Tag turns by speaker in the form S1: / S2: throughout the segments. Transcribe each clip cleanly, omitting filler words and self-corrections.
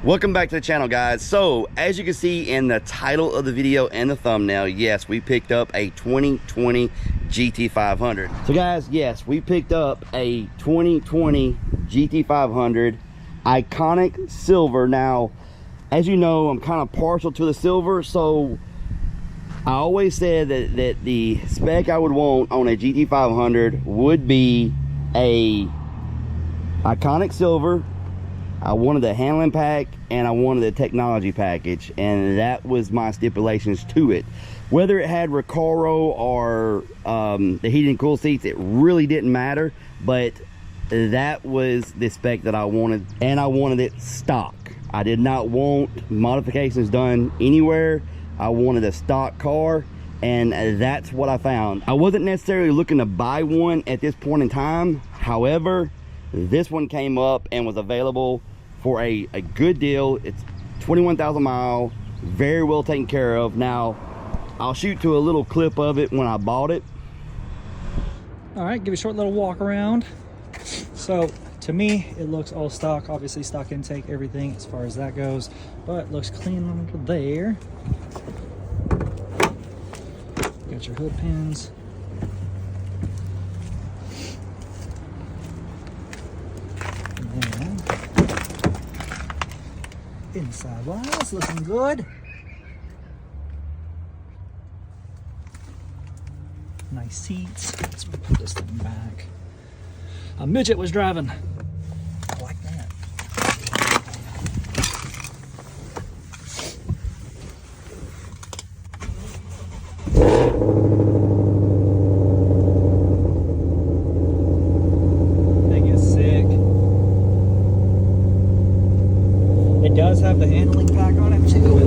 S1: Welcome back to the channel, guys. So as you can see in the title of the video and the thumbnail, yes, we picked up a 2020 GT500. So guys, yes, we picked up a 2020 GT500 iconic silver. Now, as you know, I'm kind of partial to the silver, so I always said that the spec I would want on a GT500 would be a iconic silver. I wanted the handling pack and I wanted the technology package, and that was my stipulations to it. Whether it had Recaro or the heated and cool seats, it really didn't matter, but that was the spec that I wanted, and I wanted it stock. I did not want modifications done anywhere. I wanted a stock car, and that's what I found. I wasn't necessarily looking to buy one at this point in time. However, this one came up and was available for a good deal. It's 21,000 miles, very well taken care of. Now, I'll shoot to a little clip of it when I bought it.
S2: All right, give a short little walk around. So to me, it looks all stock, obviously stock intake, everything as far as that goes, but it looks clean under there. Got your hood pins. And then inside wise, looking good. Nice seats. Let's put this thing back. A midget was driving. I like that. Thing is sick. It does have the handling pack on it too.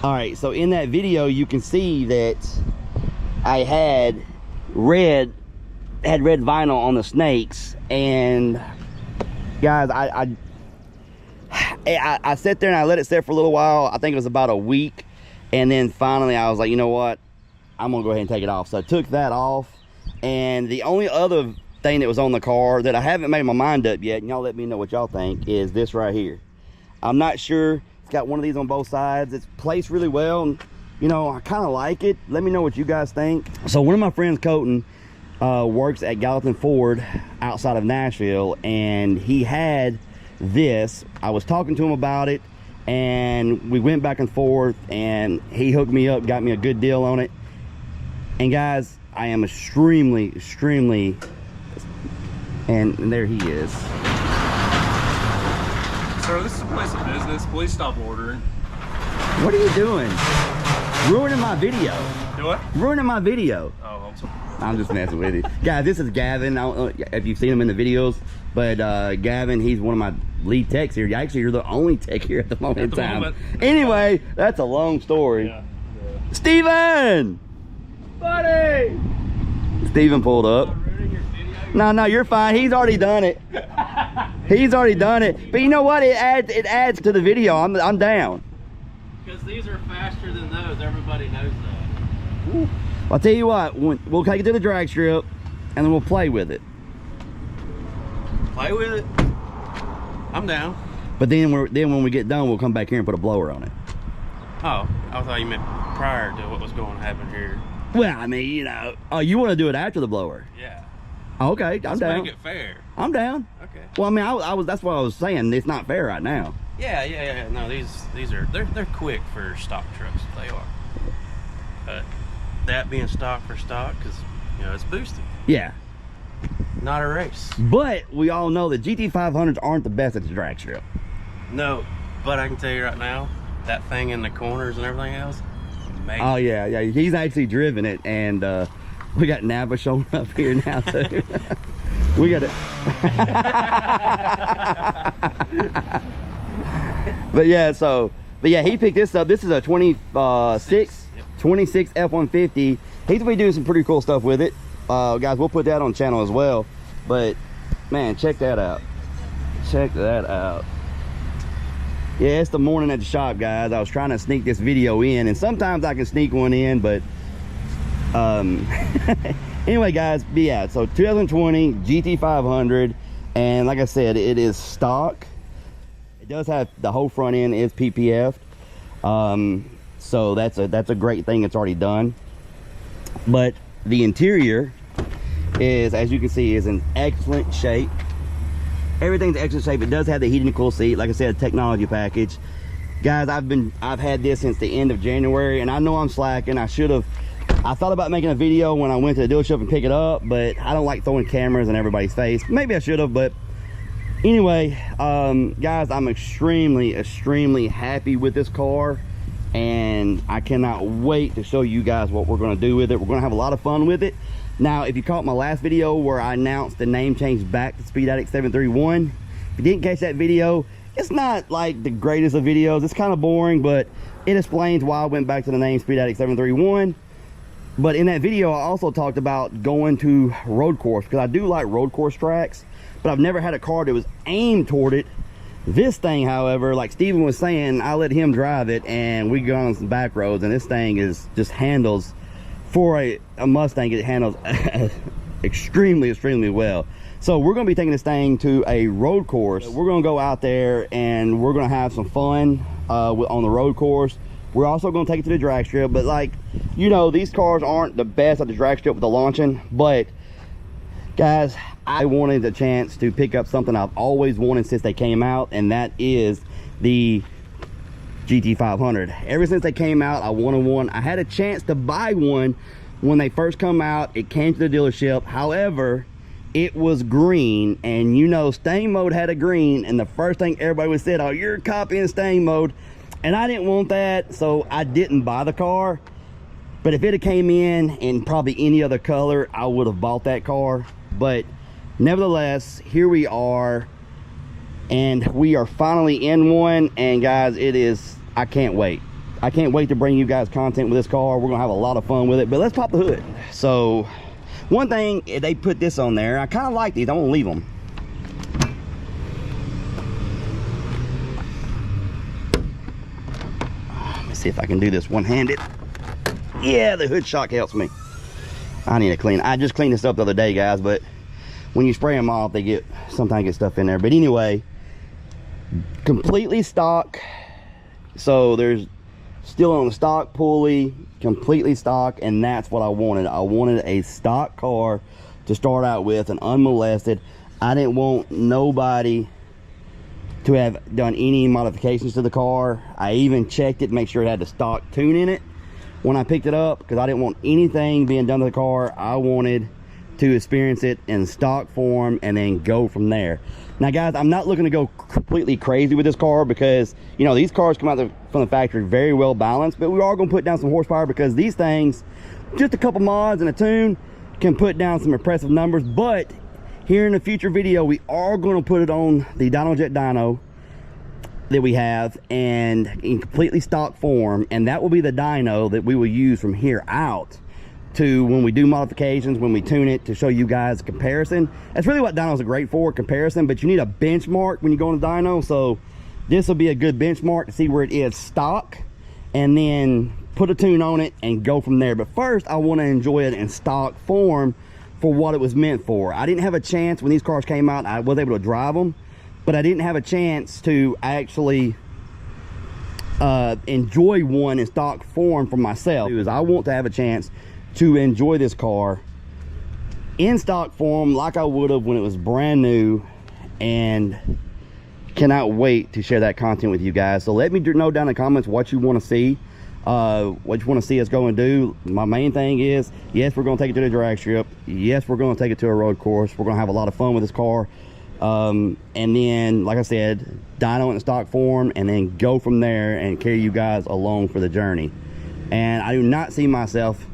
S1: All right, so in that video, you can see that I had red vinyl on the snakes, and guys, I sat there and I let it sit for a little while. I think it was about a week, and then finally I was like, you know what, I'm gonna go ahead and take it off. So I took that off, and the only other thing that was on the car that I haven't made my mind up yet, and y'all let me know what y'all think, is this right here. I'm not sure. Got one of these on both sides. It's placed really well, and you know, I kind of like it. Let me know what you guys think. So one of my friends, Colton, works at Gallatin Ford outside of Nashville, and he had this. I was talking to him about it, and we went back and forth, and he hooked me up, got me a good deal on it. And guys, I am extremely, and there he is.
S3: Sir, this is a place of business. Please stop ordering.
S1: What are you doing? Ruining my video.
S3: Do what?
S1: Ruining my video.
S3: Oh, I'm sorry.
S1: I'm just messing with you. Guys, this is Gavin. I don't know if you've seen him in the videos, but Gavin, he's one of my lead techs here. Actually, you're the only tech here at the moment in time. Anyway, that's a long story.
S3: Yeah.
S1: Steven! Buddy! Steven pulled up. No, you're fine. He's already done it. He's already done it. But you know what? It adds to the video. I'm down.
S4: Because these are faster than those. Everybody knows that.
S1: Ooh. I'll tell you what. We'll take it to the drag strip, and then we'll play with it.
S4: Play with it. I'm down.
S1: But then when we get done, we'll come back here and put a blower on it.
S4: Oh, I thought you meant prior to what was going to happen here.
S1: Well, I mean, you know. Oh, you want to do it after the blower?
S4: Yeah.
S1: Okay, I'm down.
S4: Make it fair.
S1: I'm down.
S4: Okay.
S1: Well, I mean, I was. That's what I was saying. It's not fair right now.
S4: Yeah. No, these are they're quick for stock trucks. They are. But that being stock for stock, because you know it's boosted.
S1: Yeah.
S4: Not a race.
S1: But we all know that GT500s aren't the best at the drag strip.
S4: No, but I can tell you right now, that thing in the corners and everything else, amazing.
S1: Oh yeah. He's actually driven it, and we got Napa showing up here now too. We got it. But yeah, so But yeah, he picked this up. This is a 26 F-150. He's gonna be doing some pretty cool stuff with it. Guys, we'll put that on the channel as well. But man, check that out. Check that out. Yeah, it's the morning at the shop, guys. I was trying to sneak this video in, and sometimes I can sneak one in, but anyway, guys, but yeah, so 2020 GT500, and like I said, it is stock. It does have the whole front end is PPF, so that's a great thing. It's already done. But the interior is, as you can see, is in excellent shape. Everything's excellent shape. It does have the heated and cool seat, like I said, a technology package. Guys, I've had this since the end of January, and I know I'm slacking. I thought about making a video when I went to the dealership and pick it up, but I don't like throwing cameras in everybody's face. Maybe I should have, but anyway, guys, I'm extremely happy with this car, and I cannot wait to show you guys what we're going to do with it. We're going to have a lot of fun with it. Now, if you caught my last video where I announced the name change back to Speed Addict 731, if you didn't catch that video, it's not like the greatest of videos. It's kind of boring, but it explains why I went back to the name Speed Addict 731. But in that video, I also talked about going to road course, because I do like road course tracks, but I've never had a car that was aimed toward it. This thing, however, like Steven was saying, I let him drive it, and we go on some back roads, and this thing is just handles, for a Mustang, it handles extremely well. So we're going to be taking this thing to a road course. We're going to go out there and we're going to have some fun on the road course. We're also going to take it to the drag strip, but like, you know, these cars aren't the best at the drag strip with the launching, but guys, I wanted a chance to pick up something I've always wanted since they came out, and that is the GT500. Ever since they came out, I wanted one. I had a chance to buy one when they first come out. It came to the dealership. However, it was green, and you know, Stang Mode had a green, and the first thing everybody would said, oh, you're copying Stang Mode, and I didn't want that, so I didn't buy the car. But if it had came in probably any other color, I would have bought that car. But nevertheless, here we are, and we are finally in one. And guys, it is, I can't wait to bring you guys content with this car. We're gonna have a lot of fun with it. But let's pop the hood. So one thing, they put this on there. I kind of like these. I won't leave them. Let me see if I can do this one-handed. Yeah, the hood shock helps me. I need to clean. I just cleaned this up the other day, guys, but when you spray them off, they sometimes get stuff in there. But anyway, completely stock. So there's still on the stock pulley, completely stock, and that's what I wanted. I wanted a stock car to start out with, and unmolested. I didn't want nobody to have done any modifications to the car. I even checked it to make sure it had the stock tune in it when I picked it up, because I didn't want anything being done to the car. I wanted to experience it in stock form and then go from there. Now guys, I'm not looking to go completely crazy with this car, because you know, these cars come out from the factory very well balanced, but we are going to put down some horsepower, because these things, just a couple mods and a tune, can put down some impressive numbers. But here in the future video, we are going to put it on the Dyno that we have, and in completely stock form, and that will be the dyno that we will use from here out to when we do modifications, when we tune it, to show you guys a comparison. That's really what dynos are great for, comparison, but you need a benchmark when you go on the dyno. So this will be a good benchmark to see where it is stock, and then put a tune on it and go from there. But first, I want to enjoy it in stock form for what it was meant for. I didn't have a chance when these cars came out. I was able to drive them, but I didn't have a chance to actually enjoy one in stock form for myself. I want to have a chance to enjoy this car in stock form like I would have when it was brand new, and cannot wait to share that content with you guys. So let me know down in the comments what you want to see, what you want to see us go and do. My main thing is, yes, we're going to take it to the drag strip. Yes, we're going to take it to a road course. We're going to have a lot of fun with this car. And then, like I said, dyno in stock form, and then go from there and carry you guys along for the journey. And I do not see myself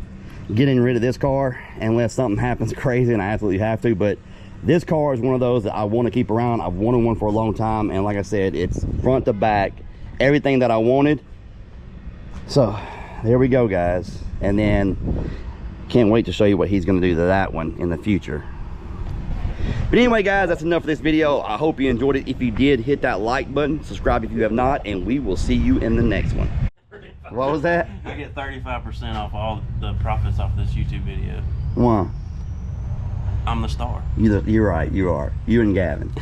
S1: getting rid of this car unless something happens crazy and I absolutely have to. But this car is one of those that I want to keep around. I've wanted one for a long time, and like I said, it's front to back everything that I wanted. So there we go, guys. And then can't wait to show you what he's going to do to that one in the future. But anyway, guys, that's enough for this video. I hope you enjoyed it. If you did, hit that like button, subscribe if you have not, and we will see you in the next one. What was that?
S4: I get 35% off all the profits off this YouTube video.
S1: Why?
S4: I'm the star.
S1: You're right, you are. You and Gavin.